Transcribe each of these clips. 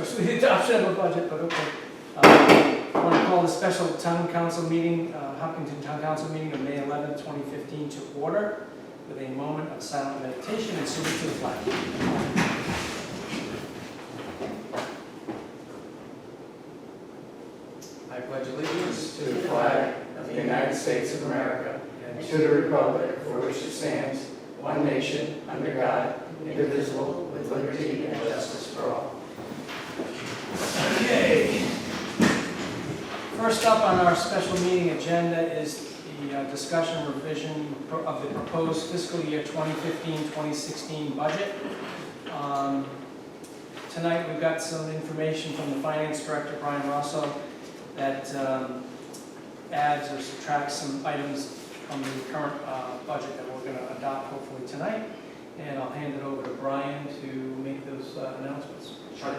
especially the adoption of a budget, but okay. I want to call the special town council meeting, Hopkinton Town Council meeting of May 11, 2015 to order with a moment of silent meditation and salute to the flag. I pledge allegiance to the flag of the United States of America and to the republic for which it stands, one nation, under God, indivisible, with liberty and justice for all. Okay. First up on our special meeting agenda is the discussion and revision of the proposed fiscal year 2015-2016 budget. Tonight we've got some information from the Finance Director, Brian Rosso, that adds or subtracts some items from the current budget that we're going to adopt hopefully tonight. And I'll hand it over to Brian to make those announcements. Sure.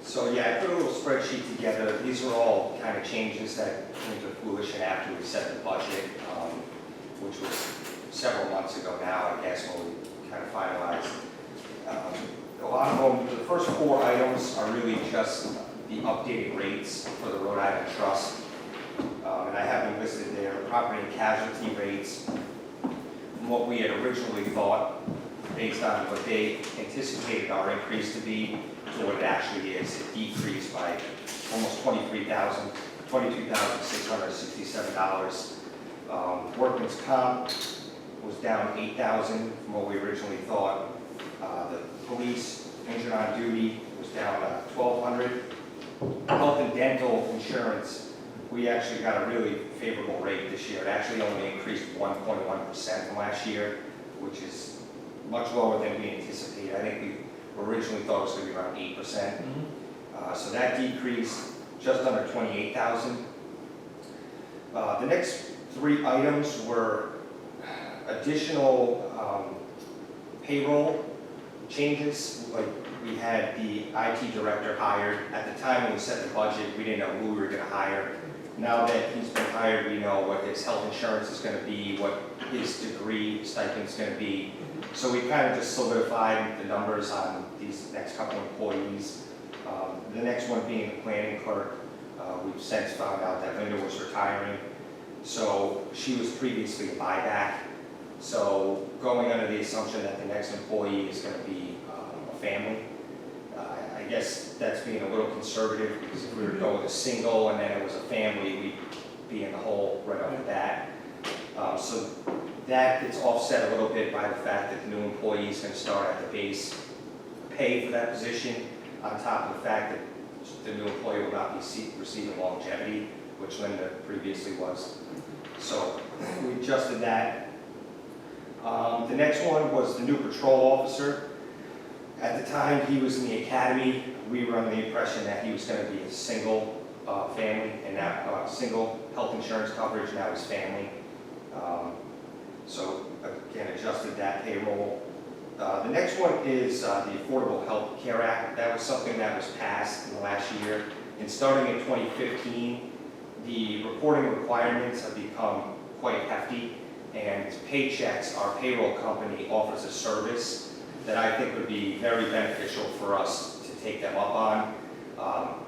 So yeah, I put a little spreadsheet together. These are all kind of changes that came to fruition after we set the budget, which was several months ago now, I guess, when we kind of finalized. A lot of them, the first four items are really just the updated rates for the Rhode Island Trust. And I have them listed there, property and casualty rates, from what we had originally thought, based on what they anticipated our increase to be, to what it actually is. It decreased by almost $22,667. Workman's comp was down $8,000 from what we originally thought. The police injured on duty was down $1,200. Health and dental insurance, we actually got a really favorable rate this year. It actually only increased 1.1% from last year, which is much lower than we anticipated. I think we originally thought it was going to be around 8%. So that decreased just under $28,000. The next three items were additional payroll changes. Like we had the IT director hired. At the time when we set the budget, we didn't know who we were going to hire. Now that he's been hired, we know what his health insurance is going to be, what his degree stipend is going to be. So we kind of just solidified the numbers on these next couple employees. The next one being the planning clerk. We've since found out that Linda was retiring. So she was previously a buyback. So going under the assumption that the next employee is going to be a family. I guess that's being a little conservative, because if we were to go with a single and then it was a family, we'd be in the hole right off the bat. So that gets offset a little bit by the fact that the new employee is going to start at the base pay for that position, on top of the fact that the new employee will not be receiving longevity, which Linda previously was. So we adjusted that. The next one was the new patrol officer. At the time he was in the academy, we were under the impression that he was going to be a single family, and now single health insurance coverage, now his family. So again, adjusted that payroll. The next one is the Affordable Health Care Act. That was something that was passed in the last year. And starting in 2015, the reporting requirements have become quite hefty. And Paychecks, our payroll company, offers a service that I think would be very beneficial for us to take them up on.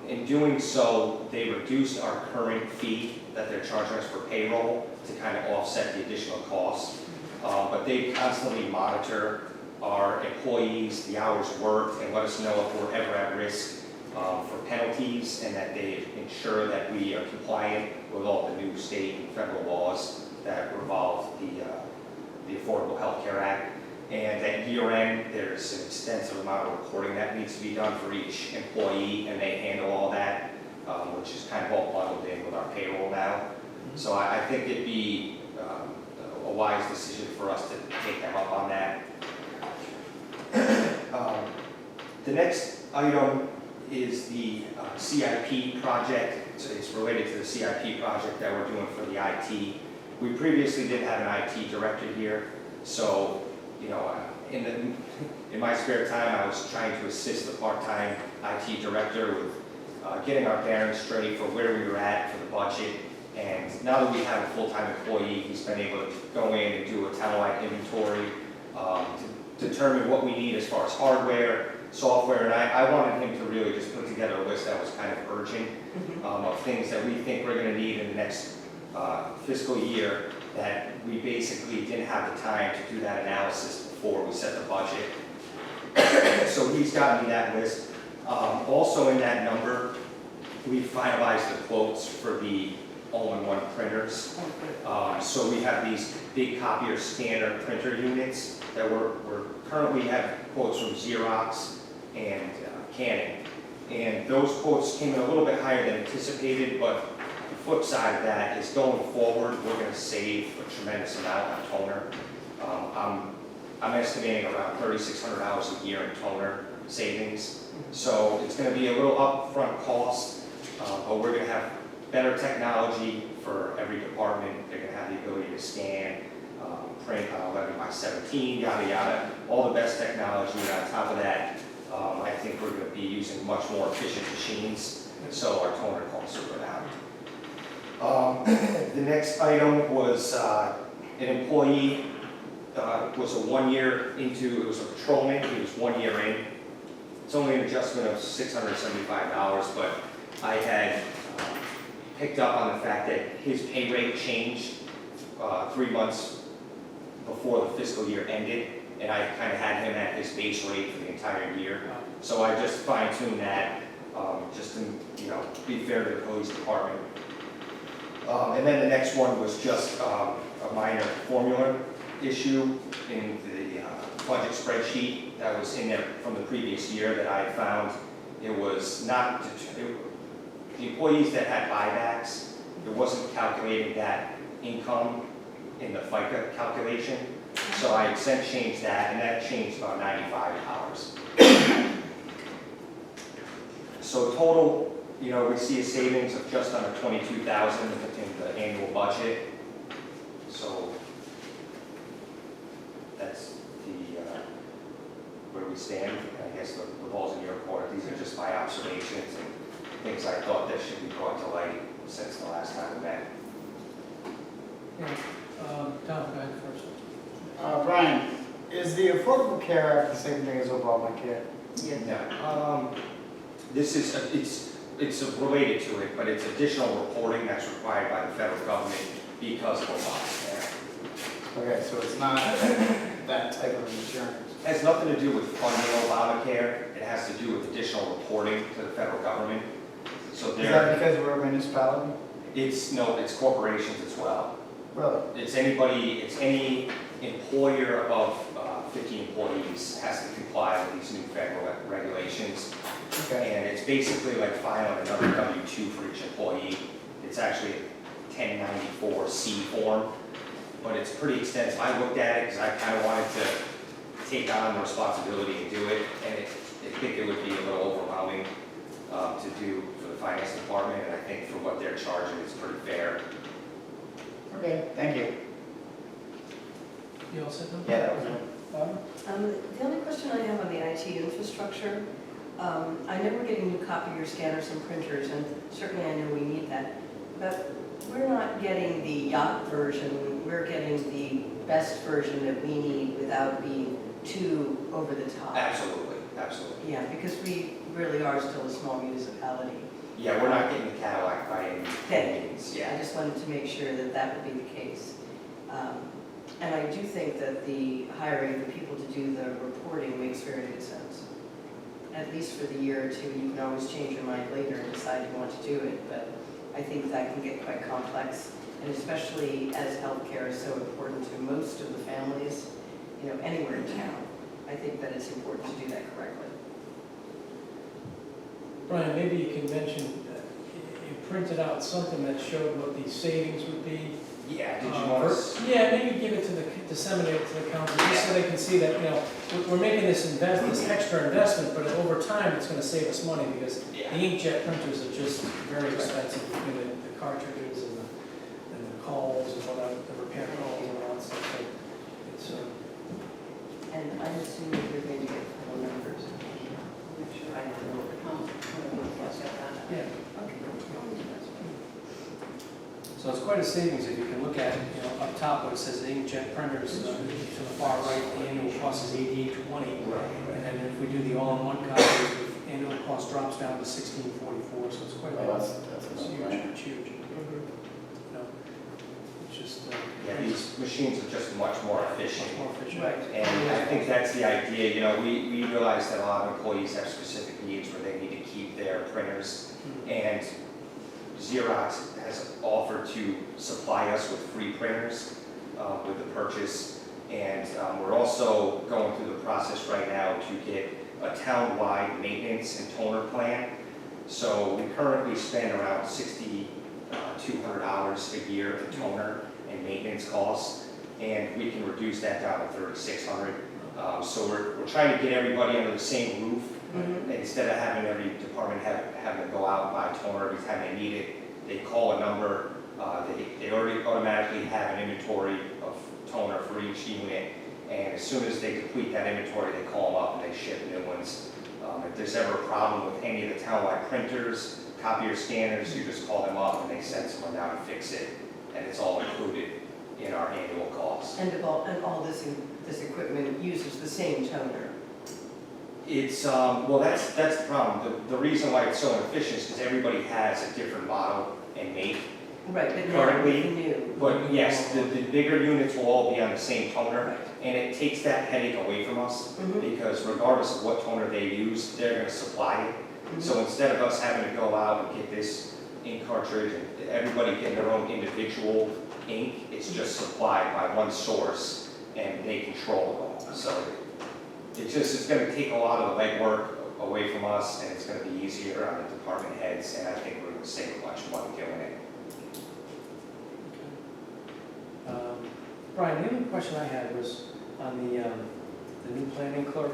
In doing so, they reduced our current fee that they're charging us for payroll to kind of offset the additional costs. But they constantly monitor our employees, the hours worked, and let us know if we're ever at risk for penalties, and that they ensure that we are compliant with all the new state and federal laws that revolve the Affordable Health Care Act. And at year end, there's an extensive amount of reporting that needs to be done for each employee, and they handle all that, which is kind of all bundled in with our payroll now. So I think it'd be a wise decision for us to take them up on that. The next item is the CIP project. So it's related to the CIP project that we're doing for the IT. We previously did have an IT director here, so in my spare time, I was trying to assist the part-time IT director with getting our bearings straight for where we were at for the budget. And now that we have a full-time employee, he's been able to go in and do a townwide inventory, to determine what we need as far as hardware, software, and I wanted him to really just put together a list that was kind of urgent of things that we think we're going to need in the next fiscal year, that we basically didn't have the time to do that analysis before we set the budget. So he's gotten me that list. Also in that number, we finalized the quotes for the all-in-one printers. So we have these big copier scanner printer units that we're currently have quotes from Xerox and Canon. And those quotes came in a little bit higher than anticipated, but the flip side of that is going forward, we're going to save a tremendous amount on toner. I'm estimating around $3,600 a year in toner savings. So it's going to be a little upfront cost, but we're going to have better technology for every department. They're going to have the ability to scan, print 11 by 17, yada yada, all the best technology. And on top of that, I think we're going to be using much more efficient machines, so our toner costs will go down. The next item was an employee was a 1 year into, it was a patrolman, he was 1 year in. It's only an adjustment of $675, but I had picked up on the fact that his pay rate changed 3 months before the fiscal year ended, and I kind of had him at his base rate for the entire year. So I just fine-tuned that, just to, be fair to the police department. And then the next one was just a minor formula issue in the budget spreadsheet that was in there from the previous year that I found. It was not, the employees that had buybacks, it wasn't calculating that income in the FICA calculation. So I since changed that, and that changed about $95. So total, we see a savings of just under $22,000 in the annual budget. So that's where we stand. I guess the ball's in your court. These are just my observations and things I thought that should be brought to light since the last time we met. Tom, go ahead first. Brian, is the Affordable Care Act the same thing as Obamacare? No. This is, it's related to it, but it's additional reporting that's required by the federal government because of Obamacare. Okay, so it's not that type of insurance. It has nothing to do with funding Obamacare. It has to do with additional reporting to the federal government. So Is that because we're a municipality? it's corporations as well. Really? It's any employer above 50 employees has to comply with these new federal regulations. Okay. And it's basically like filing another W-2 for each employee. It's actually a 1094C form, but it's pretty extensive. I looked at it because I kind of wanted to take on the responsibility and do it, and I think it would be a little overwhelming to do for the finance department, and I think for what they're charging, it's pretty fair. Okay, thank you. You all set now? Yeah, that was it. The only question I have on the IT infrastructure, I know we're getting new copier scanners and printers, and certainly I know we need that, but we're not getting the yacht version, we're getting the best version that we need without being too over the top. Absolutely, absolutely. Yeah, because we really are still a small municipality. Yeah, we're not getting the Cadillac by any means. I Yeah. just wanted to make sure that that would be the case. And I do think that the hiring the people to do the reporting makes very good sense. At least for the year or two, you can always change your mind later and decide you want to do it, but I think that can get quite complex, and especially as healthcare is so important to most of the families, anywhere in town. I think that it's important to do that correctly. Brian, maybe you can mention, you printed out something that showed what the savings would be. Yeah, did you want to? Yeah, maybe give it to disseminate it to the council, just so they can see that, we're making this extra investment, but over time, it's gonna save us money, because the inkjet printers are just very expensive, the cartridges and the calls and whatnot, the repair calls and all that stuff, so it's, And I'm assuming you're going to get phone numbers. Make sure I know. yeah. Okay. So it's quite a savings if you can look at it, up top where it says inkjet printers, to the far right, the annual cost is $88.20. And then if we do the all-in-one copies, the annual cost drops down to $16.44, so it's quite a bit. That's It's huge, it's huge. It's just, Yeah, these machines are just much more efficient. much more efficient. Right. And I think that's the idea, we realize that a lot of employees have specific needs where they need to keep their printers. And Xerox has offered to supply us with free printers with the purchase. And we're also going through the process right now to get a town-wide maintenance and toner plan. So we currently spend around $6,200 a year for toner and maintenance costs, and we can reduce that down to $3,600. So we're trying to get everybody under the same roof. Instead of having every department having to go out and buy toner every time they need it, they call a number, they already automatically have an inventory of toner for each unit, and as soon as they deplete that inventory, they call them up and they ship new ones. If there's ever a problem with any of the townwide printers, copier scanners, you just call them up and they send someone down to fix it, and it's all included in our annual cost. And all this equipment uses the same toner. It's, well, that's the problem. The reason why it's so inefficient is because everybody has a different model and make. Right, but now Currently, it's new. But yes, the bigger units will all be on the same toner, Right. and it takes that headache away from us, Mhm. because regardless of what toner they use, they're gonna supply it. So instead of us having to go out and get this ink cartridge and everybody getting their own individual ink, it's just supplied by one source and they control it all. So it's gonna take a lot of the legwork away from us, and it's gonna be easier on the department heads, and I think we're gonna save a bunch of money doing it. Brian, the only question I had was on the new planning clerk.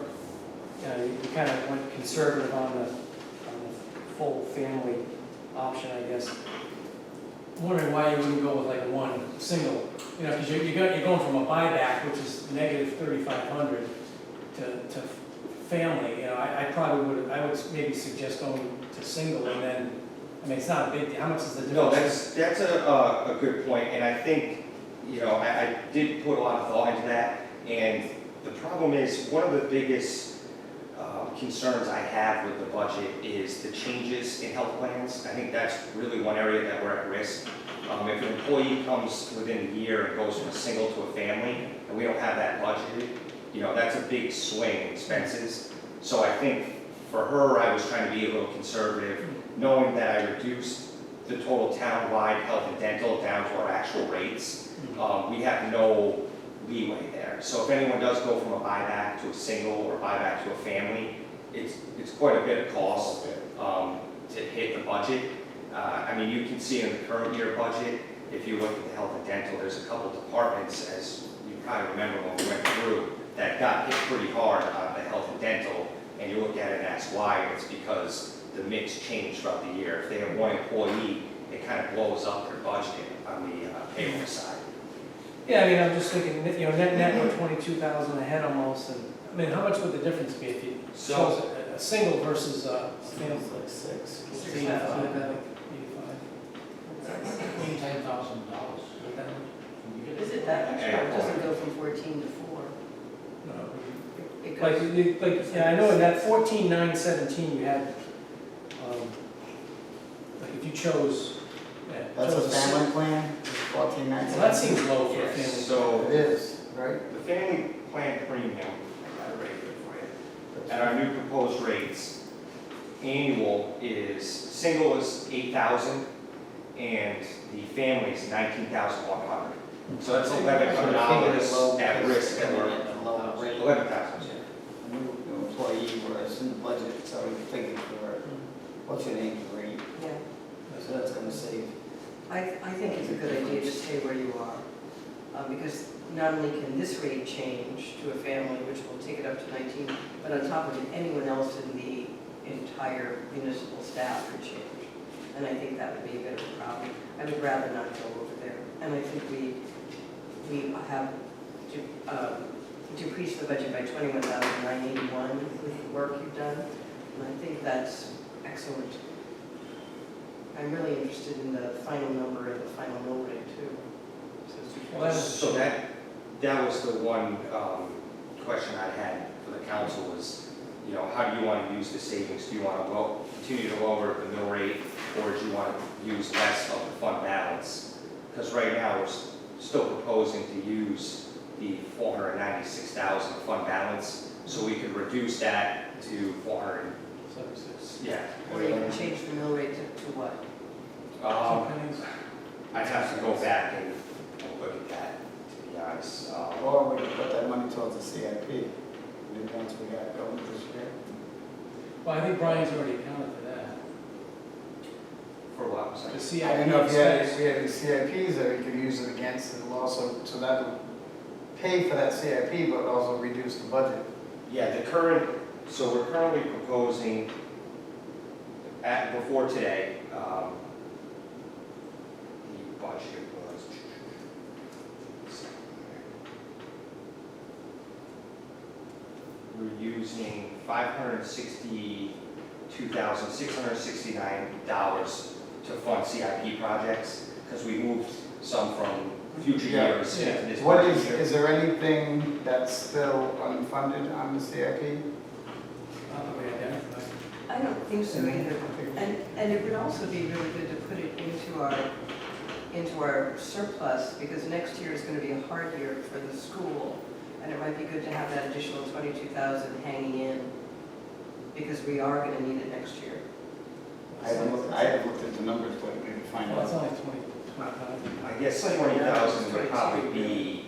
You kind of went conservative on the full family option, I guess. I'm wondering why you wouldn't go with like one single, because you're going from a buyback, which is negative 3,500, to family. I would maybe suggest going to single, and then, it's not a big deal. How much is the difference? No, that's a good point, and I think, I did put a lot of thought into that, and the problem is, one of the biggest concerns I have with the budget is the changes in health plans. I think that's really one area that we're at risk. If an employee comes within a year and goes from a single to a family, and we don't have that budgeted, that's a big swing in expenses. So I think for her, I was trying to be a little conservative, knowing that I reduced the total town-wide health and dental down to our actual rates. We have no leeway there. So if anyone does go from a buyback to a single or buyback to a family, it's quite a bit of cost to hit the budget. You can see in the current year budget, if you look at the health and dental, there's a couple departments, as you probably remember when we went through, that got hit pretty hard on the health and dental, and you look at it and ask why, and it's because the mix changed throughout the year. If they have one employee, it kind of blows up their budget on the payroll side. Yeah, I'm just thinking, net we're 22,000 ahead almost, and how much would the difference be if you chose a single versus a family? It's like six. 85. Is it that much? It doesn't go from 14 to 4. No. It Like, I know in that 14,917 you had, if you chose. That's a family plan, 14,917. Well, that seems low for a Yes, family. so It is, right? the family plan premium, I got it right here for you. At our new proposed rates, annual single is 8,000, and the family is 19,100. So that's $1,100 at risk that we're, 11,000. A new employee, whereas in the budget, it's already figured for, what's your name, rate, Yeah, so that's gonna save. I think it's a good idea to stay where you are, because not only can this rate change to a family, which will take it up to 19, but on top of it, anyone else in the entire municipal staff could change. And I think that would be a bit of a problem. I would rather not go over there. And I think we have decreased the budget by $21,981 with the work you've done. And I think that's excellent. I'm really interested in the final number and the final mill rate too. Well, that is- So that was the one question I had for the council was, you know, how do you want to use the savings? Do you want to continue to lower the mill rate, or do you want to use less of the fund balance? Because right now, we're still proposing to use the 496,000 fund balance, so we could reduce that to 400. 76. Yeah. Or you can change the mill rate to what? I'd have to go back and look at that, to be honest. Or we could put that money towards the CIP, new ones we got going this year. Well, I think Brian's already accounted for that. For what, was The that? CIP I don't know if we had expense. CIPs that we could use it against, and also, so that would pay for that CIP, but also reduce the budget. Yeah, so we're currently proposing, before today, the budget was, we're using $562,669 to fund CIP projects, because we moved some from future Yeah. years into this What budget is, year. is there anything that's still unfunded on the CIP? Not that we identified. I don't think so either. And it would also be really good to put it into our surplus, because next year is going to be a hard year for the school. And it might be good to have that additional 22,000 hanging in, because we are going to need it next year. I haven't looked at the numbers, but we can find Well, it's out. only 25. I guess 20,000 would probably be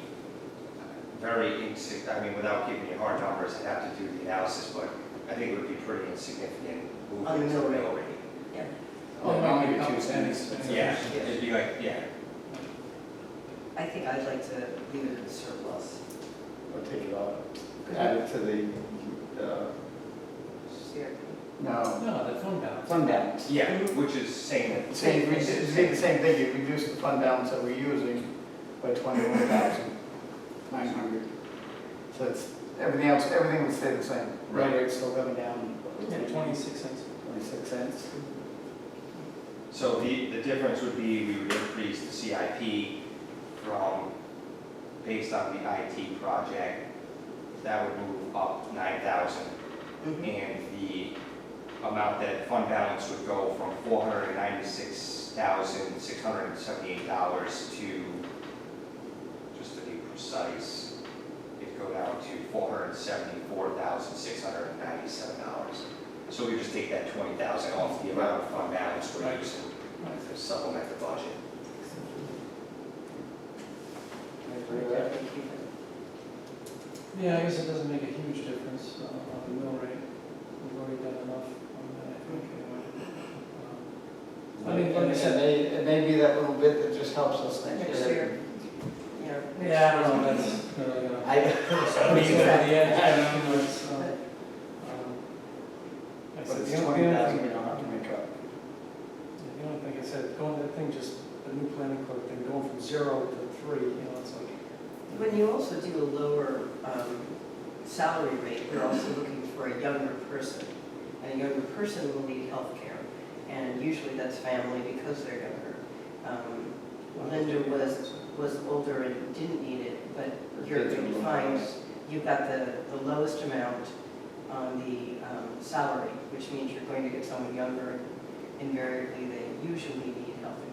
very insignificant. I mean, without giving you hard numbers, I'd have to do the analysis, but I think it would be pretty insignificant On moving the to mill the rate. mill rate. Oh, it might be a Two couple cents. cents. Yeah, it'd be like, yeah. I think I'd like to leave it in the surplus. Or take it out, add it to the, CRP. no, No, the fund balance. fund balance. Yeah, which is same. Same, it's the same thing, you reduce the fund balance that we're using by 21,900. So it's, everything else, everything would stay the same. Right. Rate's still coming down. Yeah, 26 cents. 26 cents. So the difference would be we would increase the CIP from, based on the IT project, that would move up 9,000. Mhm. And the amount that fund balance would go from $496,678 to, just to be precise, it'd go down to $474,697. So we just take that 20,000 off the amount of fund balance we're Right. using to supplement the budget. I agree with that. Yeah, I guess it doesn't make a huge difference on the mill rate. We've already done enough on that, I think. I mean, like I said, It may be that little bit that just helps us Next next year. year. Yeah. yeah, I don't know, that's really gonna. I, Put us over the edge, you know, it's, like I but said, it's the only 20,000 we thing, don't have to make up. the only thing I said, going, that thing just, the new planning clerk thing, going from 0 to 3, you know, it's like. When you also do a lower salary rate, you're also looking for a younger person. And a younger person will need health care. And usually that's family because they're younger. Linda was older and didn't need it, but you're going to find you've got the lowest amount on the salary, which means you're going to get someone younger. Invariably, they usually need health care.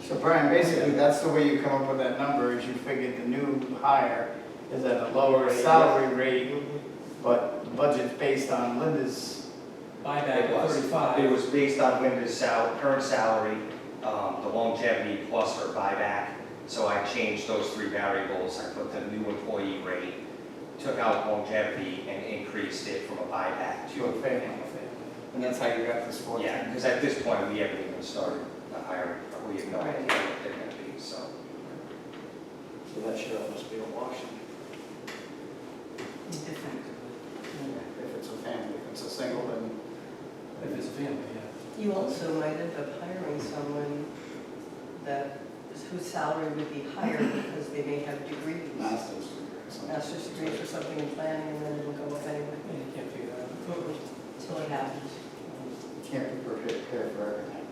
So Brian, basically, that's the way you come up with that number, is you figured the new hire is at a lower salary rate, but the budget's based on Linda's. Buyback It at was. 35. It was based on Linda's current salary, the longevity plus her buyback. So I changed those three variables. I put the new employee rate, took out longevity, and increased it from a buyback to To a family. And that's how you got this 14. Yeah, because at this point, we haven't even started the hiring. We have no idea what they're going to be, so. So that sure must be a wash. Effectively. If it's a family, if it's a single, then. If it's a family, yeah. You also might end up hiring someone whose salary would be higher because they may have degrees. Master's degree or something. Master's degree for something in planning, and then it'll go up anyway. Yeah, you can't figure that out. Until it happens. You can't be prepared for everything.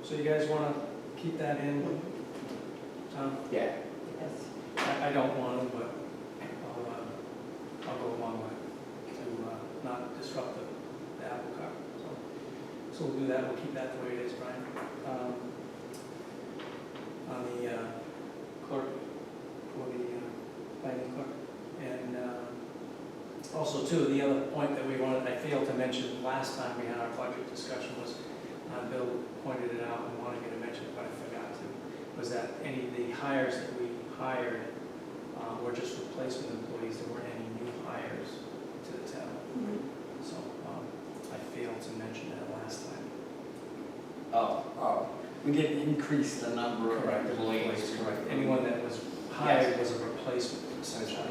So you guys want to keep that in? Yeah. Yes. I don't want to, but I'll go along with it to not disrupt the apple cart. So we'll do that, we'll keep that the way it is, Brian. On the clerk, for the planning clerk. And also too, the other point that we wanted, I failed to mention last time we had our budget discussion was, Bill pointed it out and wanted me to mention it, but I forgot to, was that any of the hires that we hired were just replacement employees. There weren't any new hires to the town. So I failed to mention that last time. We didn't increase the number of employees. Correct. Anyone that was hired was a replacement, essentially.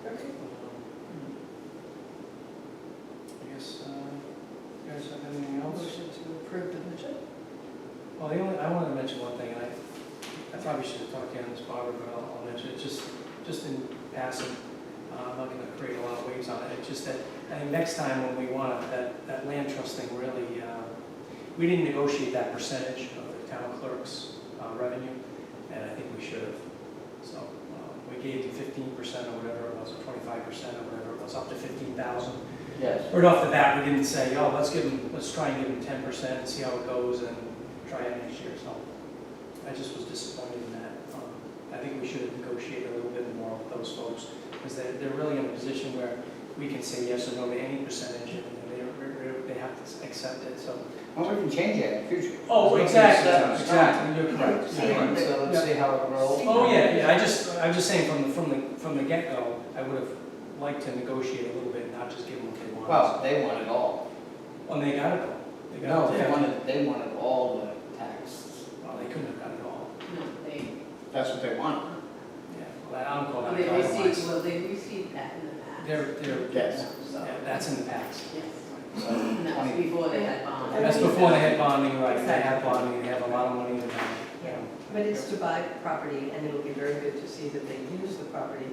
Okay. I guess, you guys have anything else? Motion to approve the budget? Well, I wanted to mention one thing, and I probably should have talked to you on this, Barbara, but I'll mention it just in passing. I'm not going to create a lot of waves on it. It's just that I think next time when we want that land trust thing really, we didn't negotiate that percentage of the town clerk's revenue, and I think we should have. So we gave them 15% or whatever it was, or 25% or whatever it was, up to 15,000. Yes. Right off the bat, we didn't say, oh, let's try and give them 10% and see how it goes and try it next year. So I just was disappointed in that. I think we should have negotiated a little bit more with those folks, because they're really in a position where we can say yes or no to any percentage, and they have to accept it. So. Well, we can change it in the future. Oh, exactly. You're correct. See, So let's see how it rolls. Oh yeah. I'm just saying from the get go, I would have liked to negotiate a little bit, and not just give them what they wanted. Well, they want it all. Well, they got it all. No, they wanted all the taxes. Well, they couldn't have got it all. No, That's what they want. Yeah. Well, I don't call that they compromise. received that in the past. They're Yes. So, yeah, that's in the past. yes. So And that was 20 before they had bond. That's before they had bonding, right? They had bonding, they have a lot of money in the bank. Yeah, but it's to buy property, and it'll be very good to see that they use the property.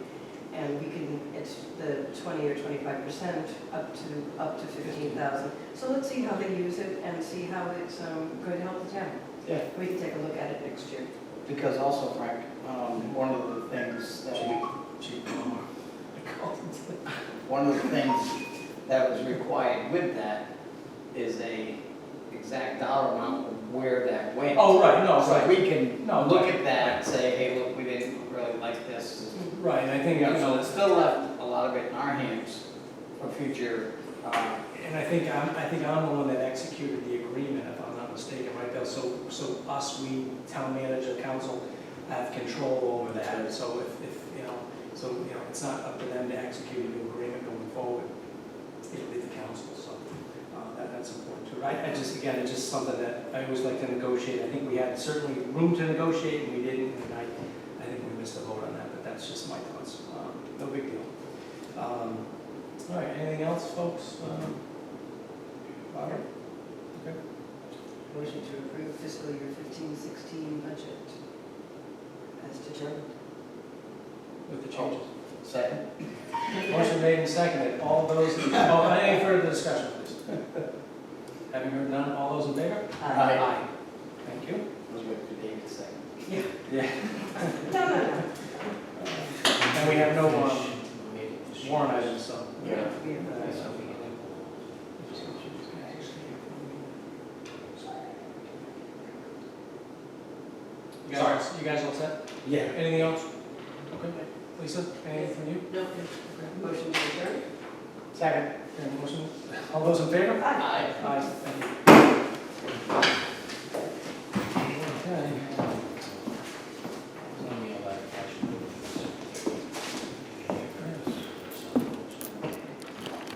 And we can, it's the 20 or 25% up to 15,000. So let's see how they use it and see how it's going to help the town. Yeah. We can take a look at it next year. Because also, Frank, one of the things that that was required with that is a exact dollar amount of where that went. Oh, right, no, So right. we can No, look right, at that and say, hey, look, we didn't really like this. Right, and I think, So it's still left a lot of it in our hands for future. and I think I'm the one that executed the agreement, if I'm not mistaken, right, Bill? So us, we, town manager, council, have control over that. So if it's not up to them to execute a new agreement going forward. It'll be the council, so that's important too. It's just something that I always like to negotiate. I think we had certainly room to negotiate, and we didn't, and I think we missed a vote on that, but that's just my thoughts. No big deal. All right, anything else, folks? Barbara? Okay. Motion to approve fiscal year 15-16 budget as determined. With the changes. Second. Motion made and seconded. All those, any further discussion, please? Having heard none, all those in favor? Aye. Thank you. Was with the David second. Yeah. No. And we have no warrant items, so. Yeah. You guys all set? Yeah. Anything else? Okay. Lisa, anything from you? No, Motion to adjourn? Second. Okay, motion. All those in favor? Aye. Aye. Thank you.